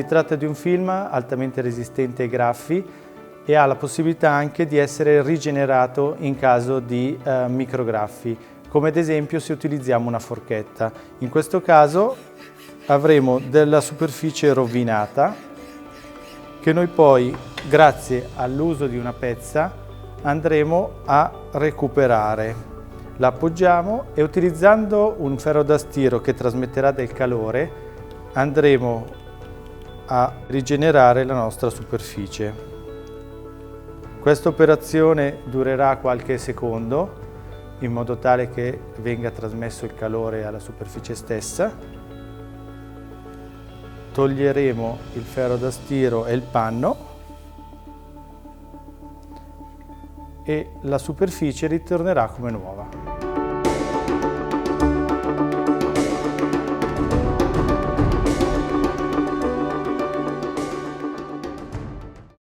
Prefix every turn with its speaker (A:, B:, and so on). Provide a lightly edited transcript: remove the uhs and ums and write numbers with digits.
A: Si tratta di un film altamente resistente ai graffi e ha la possibilità anche di essere rigenerato in caso di micrograffi, come ad esempio se utilizziamo una forchetta. In questo caso avremo della superficie rovinata che noi poi, grazie all'uso di una pezza, andremo a recuperare. La appoggiamo e utilizzando un ferro da stiro che trasmetterà del calore andremo a rigenerare la nostra superficie. Questa operazione durerà qualche secondo in modo tale che venga trasmesso il calore alla superficie stessa. Toglieremo il ferro da stiro e il panno e la superficie ritornerà come nuova.